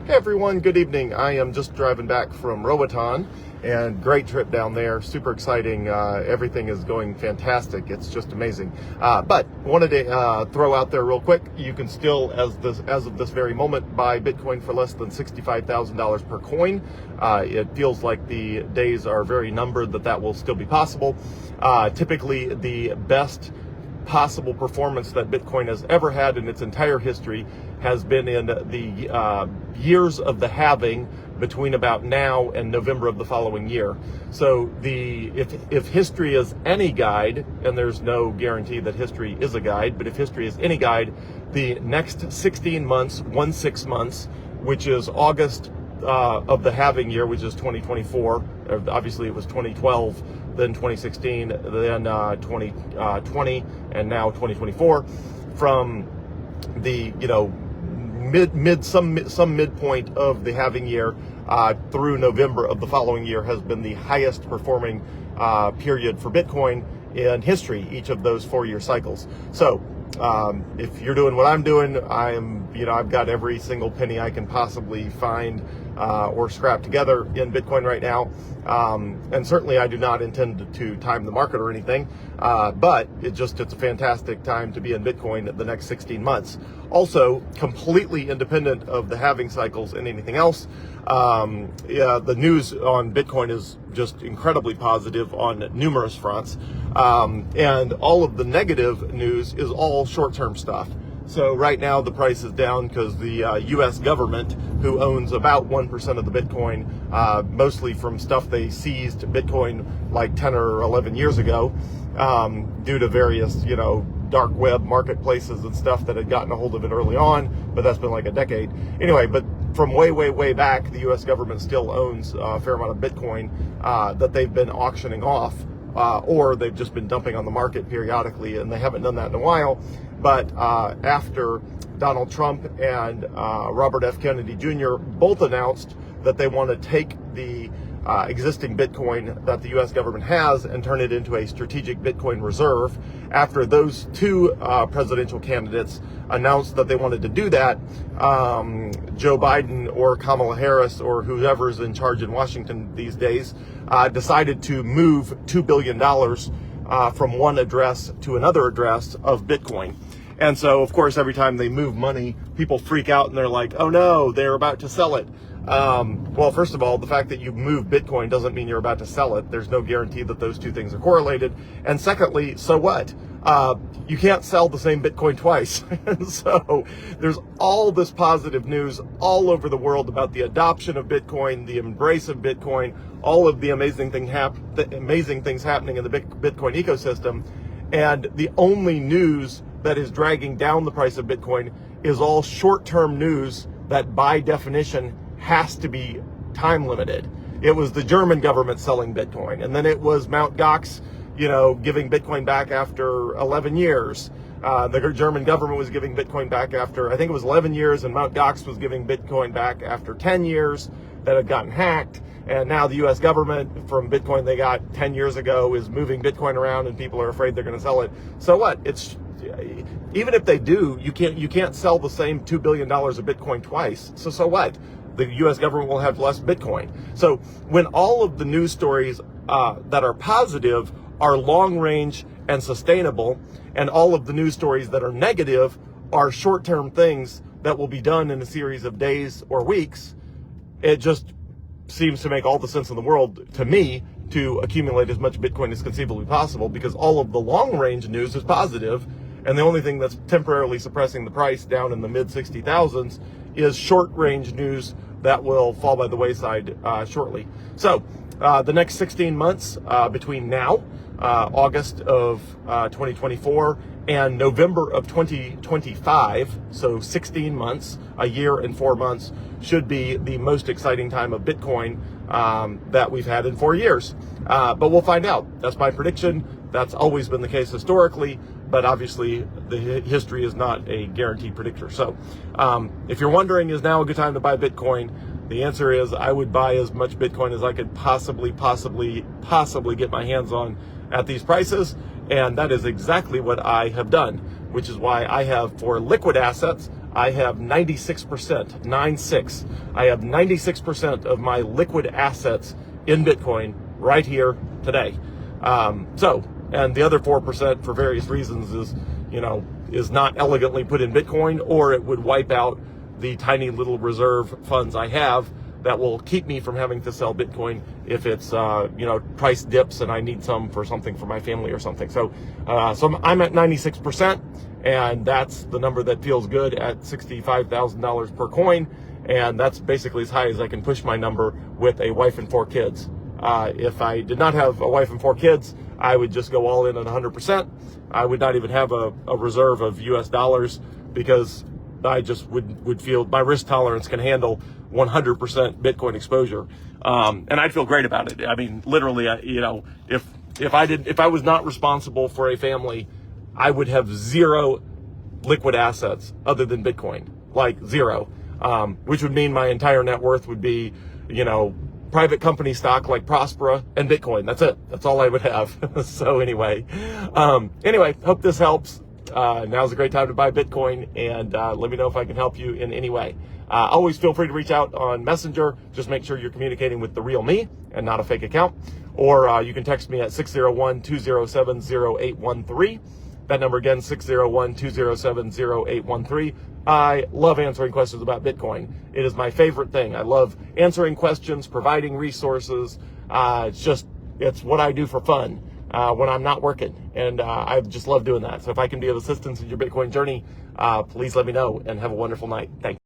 Hey everyone, good evening. I am just driving back from Roatan, and great trip down there. Super exciting. Everything is going fantastic. It's just amazing. But wanted to throw out there real quick. You can still, as of this very moment, buy Bitcoin for less than $65,000 per coin. It feels like the days are very numbered that will still be possible. Typically, the best possible performance that Bitcoin has ever had in its entire history has been in the years of the halving between about now and November of the following year. So if history is any guide, and there's no guarantee that history is a guide, but if history is any guide, the next 16 months, 6 months, which is August of the halving year, which is 2024. Obviously, it was 2012, then 2016, then 2020, and now 2024. From the some midpoint of the halving year through November of the following year has been the highest performing period for Bitcoin in history, each of those 4-year cycles. So if you're doing what I'm doing, I've got every single penny I can possibly find or scrap together in Bitcoin right now. And certainly I do not intend to time the market or anything, but it's a fantastic time to be in Bitcoin the next 16 months. Also, completely independent of the halving cycles and anything else, the news on Bitcoin is just incredibly positive on numerous fronts. And all of the negative news is all short-term stuff. So right now the price is down because the U.S. government, who owns about 1% of the Bitcoin, mostly from stuff they seized Bitcoin like 10 or 11 years ago, due to various, dark web marketplaces and stuff that had gotten a hold of it early on, but that's been like a decade. Anyway, but from way back, the U.S. government still owns a fair amount of Bitcoin that they've been auctioning off, or they've just been dumping on the market periodically, and they haven't done that in a while. But after Donald Trump and Robert F. Kennedy Jr. both announced that they want to take the existing Bitcoin that the U.S. government has and turn it into a strategic Bitcoin reserve, after those two presidential candidates announced that they wanted to do that, Joe Biden or Kamala Harris or whoever's in charge in Washington these days decided to move $2 billion from one address to another address of Bitcoin. And so, of course, every time they move money, people freak out and they're like, oh no, they're about to sell it. Well, first of all, the fact that you move Bitcoin doesn't mean you're about to sell it. There's no guarantee that those two things are correlated. And secondly, so what? You can't sell the same Bitcoin twice. So there's all this positive news all over the world about the adoption of Bitcoin, the embrace of Bitcoin, all of the amazing things happening in the Bitcoin ecosystem. And the only news that is dragging down the price of Bitcoin is all short-term news that by definition has to be time limited. It was the German government selling Bitcoin, and then it was Mt. Gox, giving Bitcoin back after 11 years. The German government was giving Bitcoin back after, I think it was 11 years, and Mt. Gox was giving Bitcoin back after 10 years that had gotten hacked. And now the U.S. government, from Bitcoin they got 10 years ago, is moving Bitcoin around, and people are afraid they're going to sell it. So what? Even if they do, you can't sell the same $2 billion of Bitcoin twice. So what? The U.S. government will have less Bitcoin. So when all of the news stories that are positive are long range and sustainable, and all of the news stories that are negative are short-term things that will be done in a series of days or weeks, it just seems to make all the sense in the world to me to accumulate as much Bitcoin as conceivably possible, because all of the long-range news is positive, and the only thing that's temporarily suppressing the price down in the mid-60,000s is short-range news that will fall by the wayside shortly. So the next 16 months between now, August of 2024, and November of 2025, so 16 months, a year and 4 months, should be the most exciting time of Bitcoin that we've had in 4 years. But we'll find out. That's my prediction. That's always been the case historically, but obviously the history is not a guaranteed predictor. So if you're wondering, is now a good time to buy Bitcoin? The answer is I would buy as much Bitcoin as I could possibly get my hands on at these prices. And that is exactly what I have done, which is why I have, for liquid assets, I have 96%, 96. I have 96% of my liquid assets in Bitcoin right here today. And the other 4% for various reasons is not elegantly put in Bitcoin, or it would wipe out the tiny little reserve funds I have that will keep me from having to sell Bitcoin if it's, price dips and I need some for something for my family or something. So I'm at 96%, and that's the number that feels good at $65,000 per coin. And that's basically as high as I can push my number with a wife and 4 kids. If I did not have a wife and 4 kids, I would just go all in at 100%. I would not even have a reserve of US dollars, because I just would feel my risk tolerance can handle 100% Bitcoin exposure. And I'd feel great about it. I mean, literally, if I was not responsible for a family, I would have zero liquid assets other than Bitcoin, like zero, which would mean my entire net worth would be, private company stock like Prospera and Bitcoin. That's it. That's all I would have. So anyway, hope this helps. Now's a great time to buy Bitcoin, and let me know if I can help you in any way. Always feel free to reach out on Messenger. Just make sure you're communicating with the real me and not a fake account. Or you can text me at 601-207-0813. That number again, 601-207-0813. I love answering questions about Bitcoin. It is my favorite thing. I love answering questions, providing resources. It's what I do for fun when I'm not working. And I just love doing that. So if I can be of assistance in your Bitcoin journey, please let me know, and have a wonderful night. Thank you.